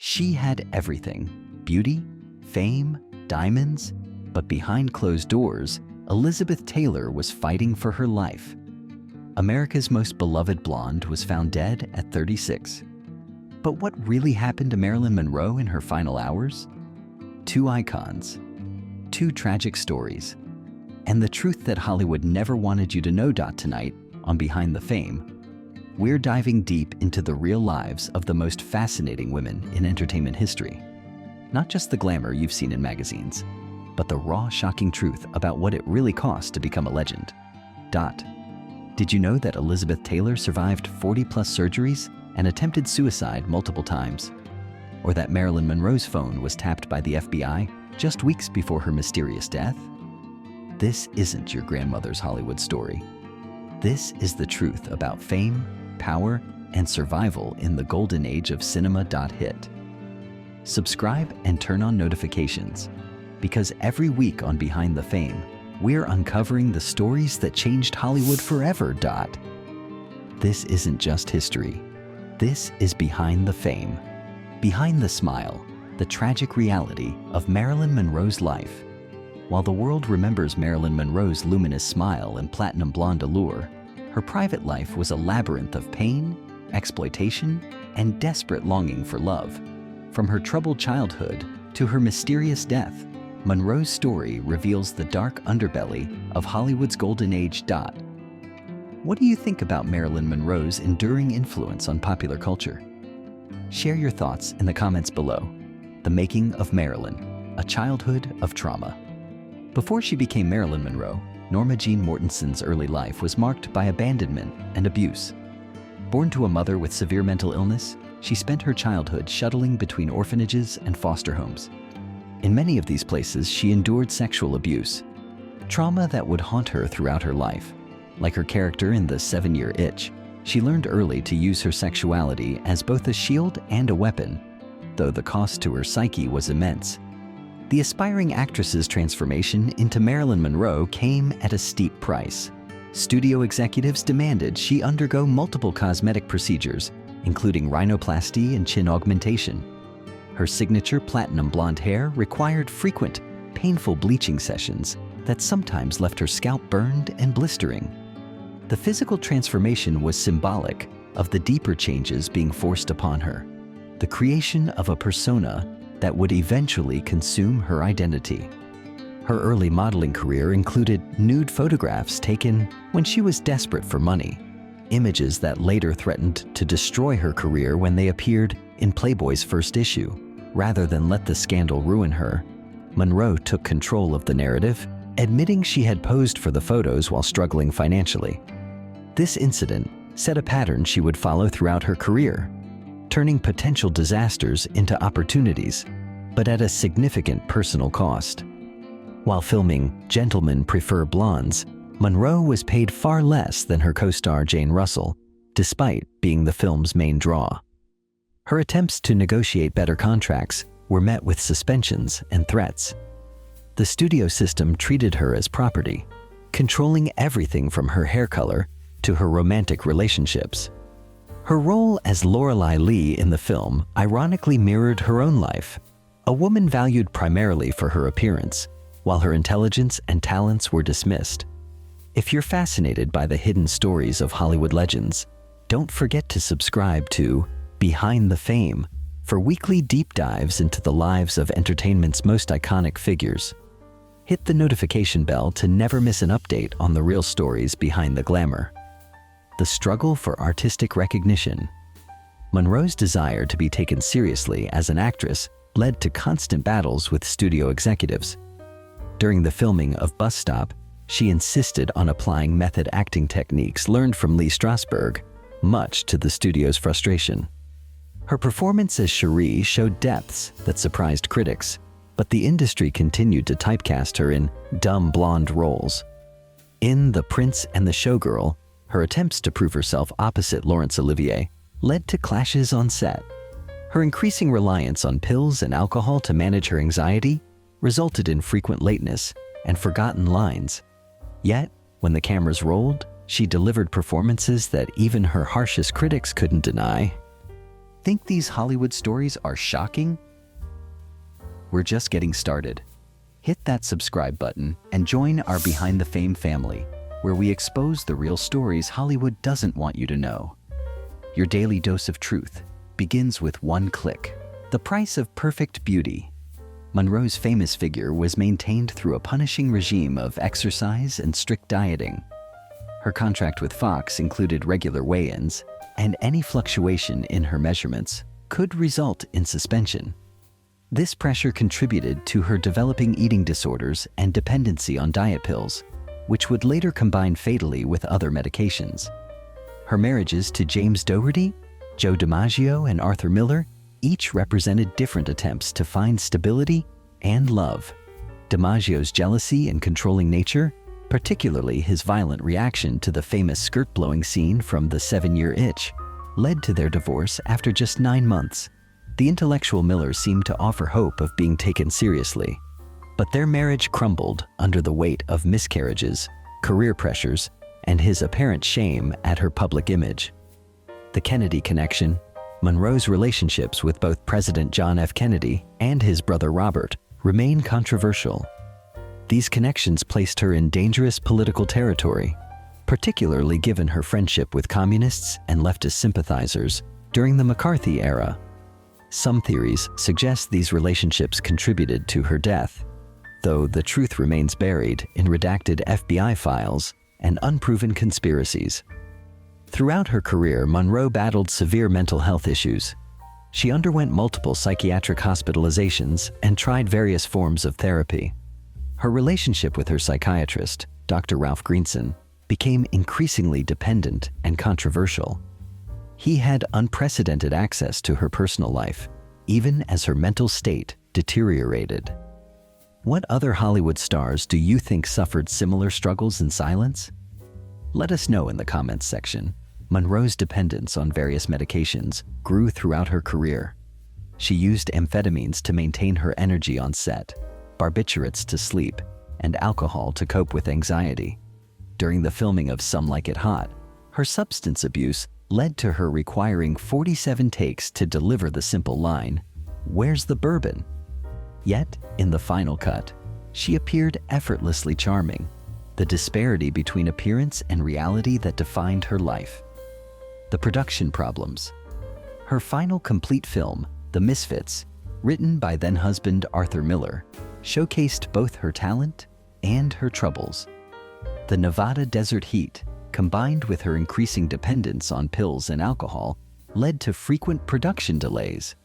She had everything: beauty, fame, diamonds, but behind closed doors, Elizabeth Taylor was fighting for her life. America's most beloved blonde was found dead at 36. But what really happened to Marilyn Monroe in her final hours? Two icons, two tragic stories, and the truth that Hollywood never wanted you to know. Tonight, on Behind the Fame, we're diving deep into the real lives of the most fascinating women in entertainment history. Not just the glamour you've seen in magazines, but the raw, shocking truth about what it really costs to become a legend. Did you know that Elizabeth Taylor survived 40-plus surgeries and attempted suicide multiple times? Or that Marilyn Monroe's phone was tapped by the FBI just weeks before her mysterious death? This isn't your grandmother's Hollywood story. This is the truth about fame, power, and survival in the golden age of cinema. Hit subscribe and turn on notifications, because every week on Behind the Fame, we're uncovering the stories that changed Hollywood forever. This isn't just history. This is Behind the Fame. Behind the smile, the tragic reality of Marilyn Monroe's life. While the world remembers Marilyn Monroe's luminous smile and platinum blonde allure, her private life was a labyrinth of pain, exploitation, and desperate longing for love. From her troubled childhood to her mysterious death, Monroe's story reveals the dark underbelly of Hollywood's golden age. What do you think about Marilyn Monroe's enduring influence on popular culture? Share your thoughts in the comments below. The making of Marilyn, a childhood of trauma. Before she became Marilyn Monroe, Norma Jean Mortenson's early life was marked by abandonment and abuse. Born to a mother with severe mental illness, she spent her childhood shuttling between orphanages and foster homes. In many of these places, she endured sexual abuse, trauma that would haunt her throughout her life. Like her character in The 7-Year Itch, she learned early to use her sexuality as both a shield and a weapon, though the cost to her psyche was immense. The aspiring actress's transformation into Marilyn Monroe came at a steep price. Studio executives demanded she undergo multiple cosmetic procedures, including rhinoplasty and chin augmentation. Her signature platinum blonde hair required frequent, painful bleaching sessions that sometimes left her scalp burned and blistering. The physical transformation was symbolic of the deeper changes being forced upon her, the creation of a persona that would eventually consume her identity. Her early modeling career included nude photographs taken when she was desperate for money, images that later threatened to destroy her career when they appeared in Playboy's first issue. Rather than let the scandal ruin her, Monroe took control of the narrative, admitting she had posed for the photos while struggling financially. This incident set a pattern she would follow throughout her career, turning potential disasters into opportunities, but at a significant personal cost. While filming Gentlemen Prefer Blondes, Monroe was paid far less than her co-star Jane Russell, despite being the film's main draw. Her attempts to negotiate better contracts were met with suspensions and threats. The studio system treated her as property, controlling everything from her hair color to her romantic relationships. Her role as Lorelei Lee in the film ironically mirrored her own life, a woman valued primarily for her appearance, while her intelligence and talents were dismissed. If you're fascinated by the hidden stories of Hollywood legends, don't forget to subscribe to Behind the Fame for weekly deep dives into the lives of entertainment's most iconic figures. Hit the notification bell to never miss an update on the real stories behind the glamour. The struggle for artistic recognition. Monroe's desire to be taken seriously as an actress led to constant battles with studio executives. During the filming of Bus Stop, she insisted on applying method acting techniques learned from Lee Strasberg, much to the studio's frustration. Her performance as Cherie showed depths that surprised critics, but the industry continued to typecast her in dumb blonde roles. In The Prince and the Showgirl, her attempts to prove herself opposite Laurence Olivier led to clashes on set. Her increasing reliance on pills and alcohol to manage her anxiety resulted in frequent lateness and forgotten lines. Yet, when the cameras rolled, she delivered performances that even her harshest critics couldn't deny. Think these Hollywood stories are shocking? We're just getting started. Hit that subscribe button and join our Behind the Fame family, where we expose the real stories Hollywood doesn't want you to know. Your daily dose of truth begins with one click. The price of perfect beauty. Monroe's famous figure was maintained through a punishing regime of exercise and strict dieting. Her contract with Fox included regular weigh-ins, and any fluctuation in her measurements could result in suspension. This pressure contributed to her developing eating disorders and dependency on diet pills, which would later combine fatally with other medications. Her marriages to James Dougherty, Joe DiMaggio, and Arthur Miller each represented different attempts to find stability and love. DiMaggio's jealousy and controlling nature, particularly his violent reaction to the famous skirt-blowing scene from The 7-Year Itch, led to their divorce after just 9 months. The intellectual Miller seemed to offer hope of being taken seriously, but their marriage crumbled under the weight of miscarriages, career pressures, and his apparent shame at her public image. The Kennedy connection. Monroe's relationships with both President John F. Kennedy and his brother Robert remain controversial. These connections placed her in dangerous political territory, particularly given her friendship with communists and leftist sympathizers during the McCarthy era. Some theories suggest these relationships contributed to her death, though the truth remains buried in redacted FBI files and unproven conspiracies. Throughout her career, Monroe battled severe mental health issues. She underwent multiple psychiatric hospitalizations and tried various forms of therapy. Her relationship with her psychiatrist, Dr. Ralph Greenson, became increasingly dependent and controversial. He had unprecedented access to her personal life, even as her mental state deteriorated. What other Hollywood stars do you think suffered similar struggles in silence? Let us know in the comments section. Monroe's dependence on various medications grew throughout her career. She used amphetamines to maintain her energy on set, barbiturates to sleep, and alcohol to cope with anxiety. During the filming of Some Like It Hot, her substance abuse led to her requiring 47 takes to deliver the simple line, "Where's the bourbon?" Yet, in the final cut, she appeared effortlessly charming, the disparity between appearance and reality that defined her life. The production problems. Her final complete film, The Misfits, written by then-husband Arthur Miller, showcased both her talent and her troubles. The Nevada desert heat, combined with her increasing dependence on pills and alcohol, led to frequent production delays.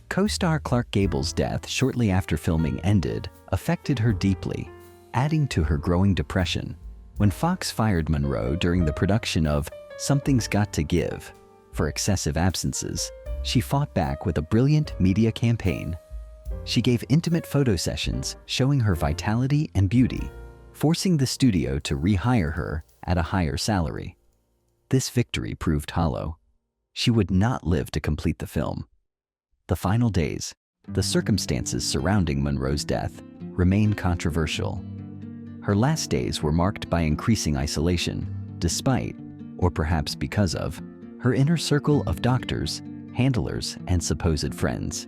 Co-star Clark Gable's death shortly after filming ended affected her deeply, adding to her growing depression. When Fox fired Monroe during the production of Something's Got to Give for excessive absences, she fought back with a brilliant media campaign. She gave intimate photo sessions showing her vitality and beauty, forcing the studio to rehire her at a higher salary. This victory proved hollow. She would not live to complete the film. The final days, the circumstances surrounding Monroe's death, remain controversial. Her last days were marked by increasing isolation, despite, or perhaps because of, her inner circle of doctors, handlers, and supposed friends.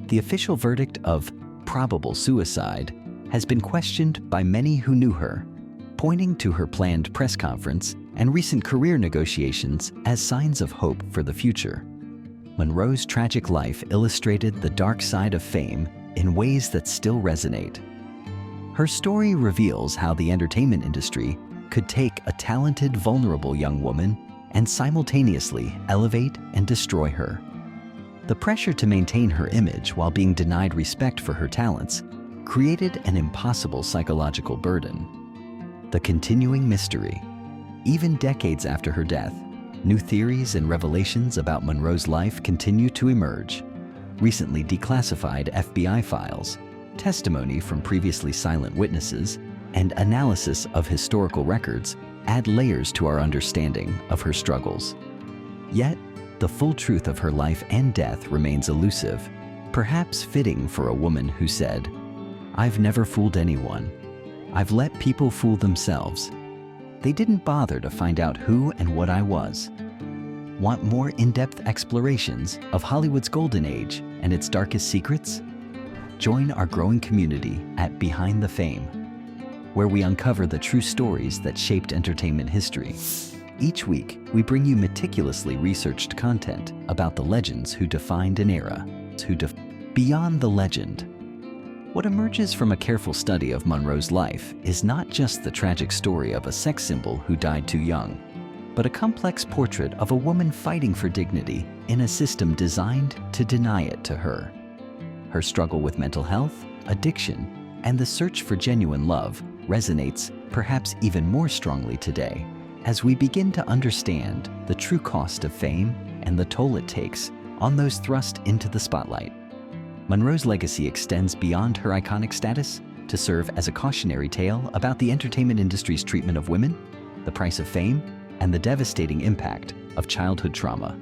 The official verdict of probable suicide has been questioned by many who knew her, pointing to her planned press conference and recent career negotiations as signs of hope for the future. Monroe's tragic life illustrated the dark side of fame in ways that still resonate. Her story reveals how the entertainment industry could take a talented, vulnerable young woman and simultaneously elevate and destroy her. The pressure to maintain her image while being denied respect for her talents created an impossible psychological burden. The continuing mystery. Even decades after her death, new theories and revelations about Monroe's life continue to emerge. Recently declassified FBI files, testimony from previously silent witnesses, and analysis of historical records add layers to our understanding of her struggles. Yet, the full truth of her life and death remains elusive, perhaps fitting for a woman who said, "I've never fooled anyone. I've let people fool themselves. They didn't bother to find out who and what I was." Want more in-depth explorations of Hollywood's golden age and its darkest secrets? Join our growing community at Behind the Fame, where we uncover the true stories that shaped entertainment history. Each week, we bring you meticulously researched content about the legends who defined an era. Beyond the legend. What emerges from a careful study of Monroe's life is not just the tragic story of a sex symbol who died too young, but a complex portrait of a woman fighting for dignity in a system designed to deny it to her. Her struggle with mental health, addiction, and the search for genuine love resonates perhaps even more strongly today as we begin to understand the true cost of fame and the toll it takes on those thrust into the spotlight. Monroe's legacy extends beyond her iconic status to serve as a cautionary tale about the entertainment industry's treatment of women, the price of fame, and the devastating impact of childhood trauma.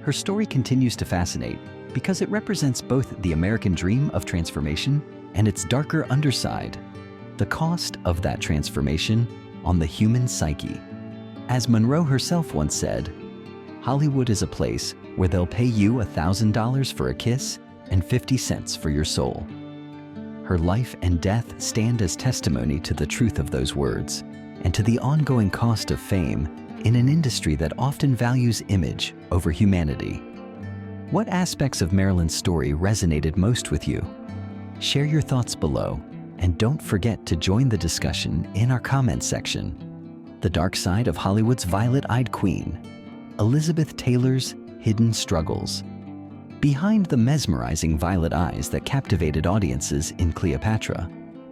Her story continues to fascinate because it represents both the American dream of transformation and its darker underside, the cost of that transformation on the human psyche. As Monroe herself once said, "Hollywood is a place where they'll pay you $1,000 for a kiss and 50 cents for your soul." Her life and death stand as testimony to the truth of those words and to the ongoing cost of fame in an industry that often values image over humanity. What aspects of Marilyn's story resonated most with you? Share your thoughts below, and don't forget to join the discussion in our comments section. The dark side of Hollywood's violet-eyed queen, Elizabeth Taylor's hidden struggles. Behind the mesmerizing violet eyes that captivated audiences in Cleopatra,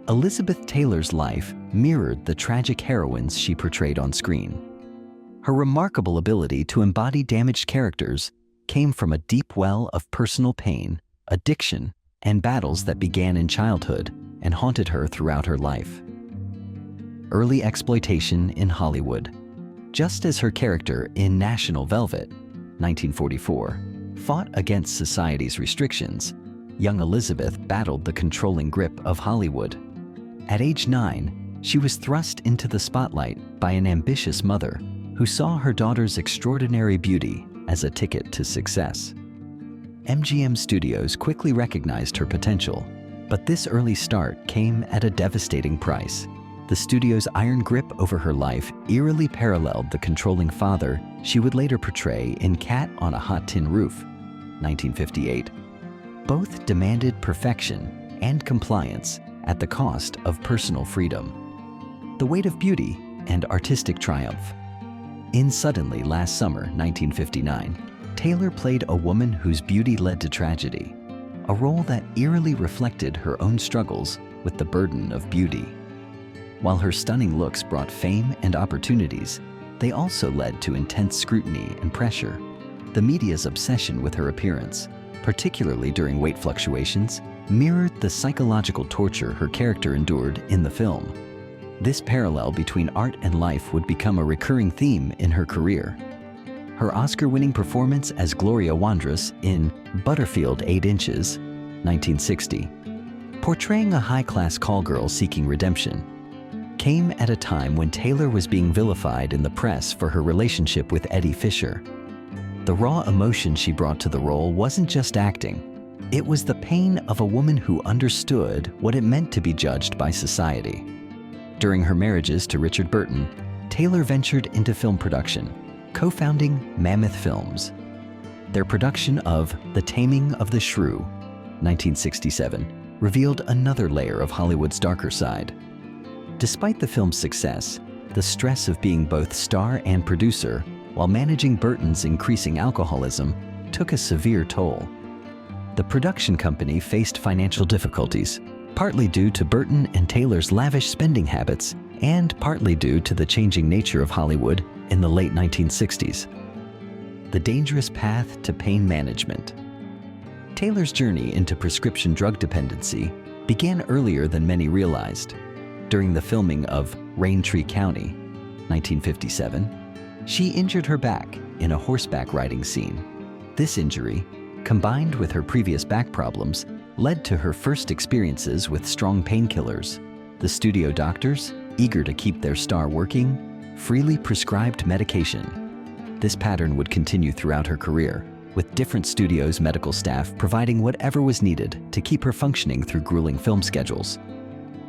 Elizabeth Taylor's life mirrored the tragic heroines she portrayed on screen. Her remarkable ability to embody damaged characters came from a deep well of personal pain, addiction, and battles that began in childhood and haunted her throughout her life. Early exploitation in Hollywood. Just as her character in National Velvet, 1944, fought against society's restrictions, young Elizabeth battled the controlling grip of Hollywood. At age 9, she was thrust into the spotlight by an ambitious mother who saw her daughter's extraordinary beauty as a ticket to success. MGM Studios quickly recognized her potential, but this early start came at a devastating price. The studio's iron grip over her life eerily paralleled the controlling father she would later portray in Cat on a Hot Tin Roof, 1958. Both demanded perfection and compliance at the cost of personal freedom. The weight of beauty and artistic triumph. In Suddenly Last Summer, 1959, Taylor played a woman whose beauty led to tragedy, a role that eerily reflected her own struggles with the burden of beauty. While her stunning looks brought fame and opportunities, they also led to intense scrutiny and pressure. The media's obsession with her appearance, particularly during weight fluctuations, mirrored the psychological torture her character endured in the film. This parallel between art and life would become a recurring theme in her career. Her Oscar-winning performance as Gloria Wandress in Butterfield 8 Inches, 1960, portraying a high-class call girl seeking redemption, came at a time when Taylor was being vilified in the press for her relationship with Eddie Fisher. The raw emotion she brought to the role wasn't just acting. It was the pain of a woman who understood what it meant to be judged by society. During her marriages to Richard Burton, Taylor ventured into film production, co-founding Mammoth Films. Their production of The Taming of the Shrew, 1967, revealed another layer of Hollywood's darker side. Despite the film's success, the stress of being both star and producer while managing Burton's increasing alcoholism took a severe toll. The production company faced financial difficulties, partly due to Burton and Taylor's lavish spending habits and partly due to the changing nature of Hollywood in the late 1960s. The dangerous path to pain management. Taylor's journey into prescription drug dependency began earlier than many realized. During the filming of Raintree County, 1957, she injured her back in a horseback riding scene. This injury, combined with her previous back problems, led to her first experiences with strong painkillers. The studio doctors, eager to keep their star working, freely prescribed medication. This pattern would continue throughout her career, with different studios' medical staff providing whatever was needed to keep her functioning through grueling film schedules.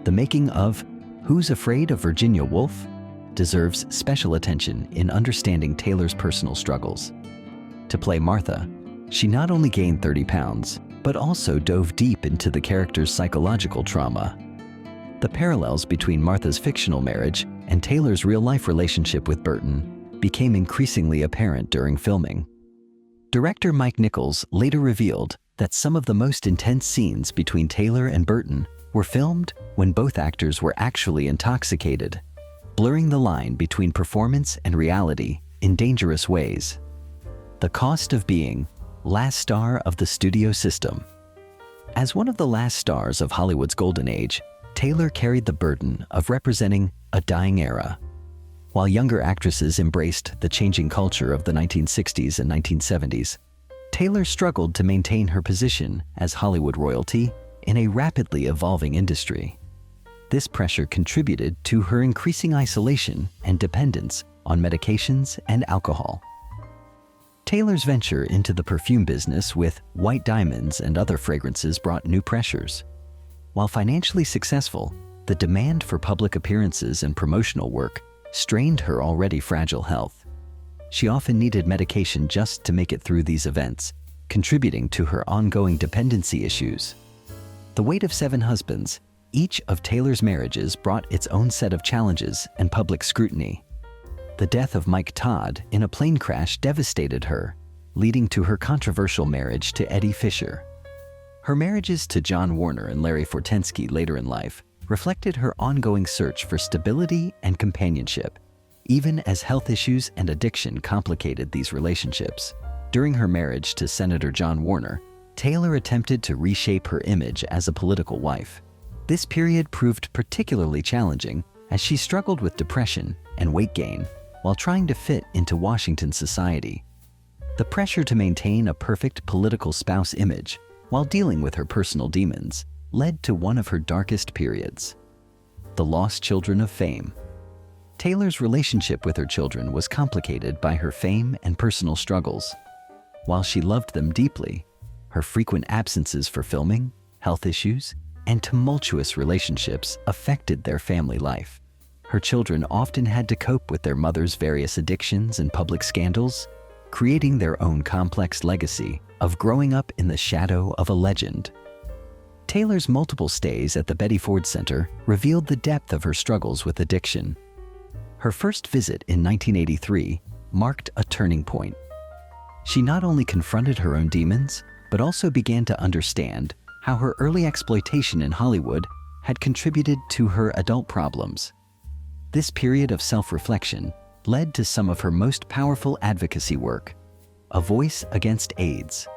The making of Who's Afraid of Virginia Woolf deserves special attention in understanding Taylor's personal struggles. To play Martha, she not only gained 30 pounds, but also dove deep into the character's psychological trauma. The parallels between Martha's fictional marriage and Taylor's real-life relationship with Burton became increasingly apparent during filming. Director Mike Nichols later revealed that some of the most intense scenes between Taylor and Burton were filmed when both actors were actually intoxicated, blurring the line between performance and reality in dangerous ways. The cost of being last star of the studio system. As one of the last stars of Hollywood's golden age, Taylor carried the burden of representing a dying era. While younger actresses embraced the changing culture of the 1960s and 1970s, Taylor struggled to maintain her position as Hollywood royalty in a rapidly evolving industry. This pressure contributed to her increasing isolation and dependence on medications and alcohol. Taylor's venture into the perfume business with White Diamonds and other fragrances brought new pressures. While financially successful, the demand for public appearances and promotional work strained her already fragile health. She often needed medication just to make it through these events, contributing to her ongoing dependency issues. The Weight of Seven Husbands, each of Taylor's marriages brought its own set of challenges and public scrutiny. The death of Mike Todd in a plane crash devastated her, leading to her controversial marriage to Eddie Fisher. Her marriages to John Warner and Larry Fortensky later in life reflected her ongoing search for stability and companionship, even as health issues and addiction complicated these relationships. During her marriage to Senator John Warner, Taylor attempted to reshape her image as a political wife. This period proved particularly challenging as she struggled with depression and weight gain while trying to fit into Washington society. The pressure to maintain a perfect political spouse image while dealing with her personal demons led to one of her darkest periods. The lost children of fame. Taylor's relationship with her children was complicated by her fame and personal struggles. While she loved them deeply, her frequent absences for filming, health issues, and tumultuous relationships affected their family life. Her children often had to cope with their mother's various addictions and public scandals, creating their own complex legacy of growing up in the shadow of a legend. Taylor's multiple stays at the Betty Ford Center revealed the depth of her struggles with addiction. Her first visit in 1983 marked a turning point. She not only confronted her own demons, but also began to understand how her early exploitation in Hollywood had contributed to her adult problems. This period of self-reflection led to some of her most powerful advocacy work, A Voice Against AIDS.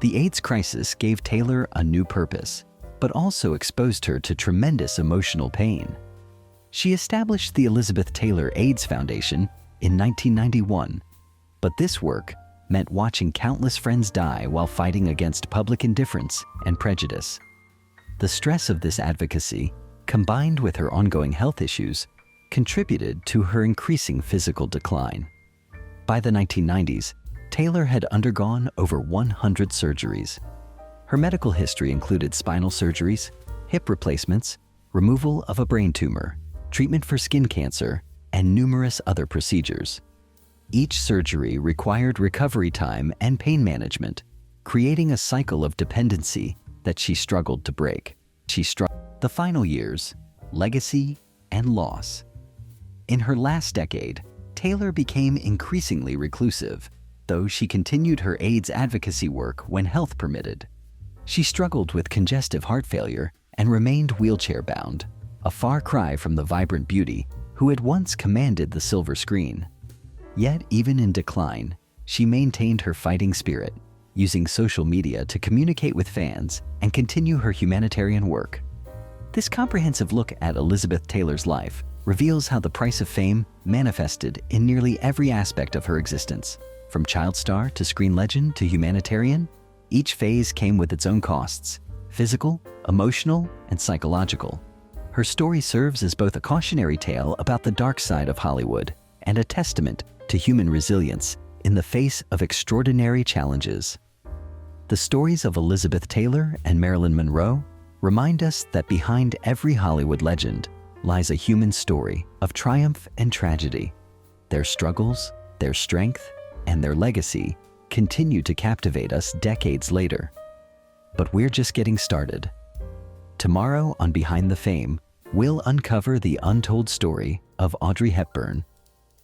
The AIDS crisis gave Taylor a new purpose, but also exposed her to tremendous emotional pain. She established the Elizabeth Taylor AIDS Foundation in 1991, but this work meant watching countless friends die while fighting against public indifference and prejudice. The stress of this advocacy, combined with her ongoing health issues, contributed to her increasing physical decline. By the 1990s, Taylor had undergone over 100 surgeries. Her medical history included spinal surgeries, hip replacements, removal of a brain tumor, treatment for skin cancer, and numerous other procedures. Each surgery required recovery time and pain management, creating a cycle of dependency that she struggled to break. The final years, legacy and loss. In her last decade, Taylor became increasingly reclusive, though she continued her AIDS advocacy work when health permitted. She struggled with congestive heart failure and remained wheelchair-bound, a far cry from the vibrant beauty who had once commanded the silver screen. Yet, even in decline, she maintained her fighting spirit, using social media to communicate with fans and continue her humanitarian work. This comprehensive look at Elizabeth Taylor's life reveals how the price of fame manifested in nearly every aspect of her existence. From child star to screen legend to humanitarian, each phase came with its own costs: physical, emotional, and psychological. Her story serves as both a cautionary tale about the dark side of Hollywood and a testament to human resilience in the face of extraordinary challenges. The stories of Elizabeth Taylor and Marilyn Monroe remind us that behind every Hollywood legend lies a human story of triumph and tragedy. Their struggles, their strength, and their legacy continue to captivate us decades later. But we're just getting started. Tomorrow on Behind the Fame, we'll uncover the untold story of Audrey Hepburn,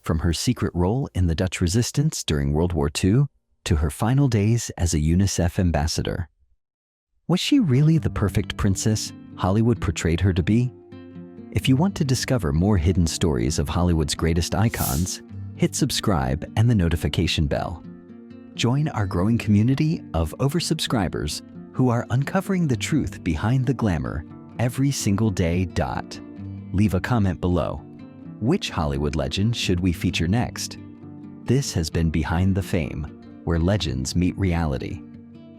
from her secret role in the Dutch resistance during World War II to her final days as a UNICEF ambassador. Was she really the perfect princess Hollywood portrayed her to be? If you want to discover more hidden stories of Hollywood's greatest icons, hit subscribe and the notification bell. Join our growing community of oversubscribers who are uncovering the truth behind the glamour every single day. Leave a comment below. Which Hollywood legend should we feature next? This has been Behind the Fame, where legends meet reality.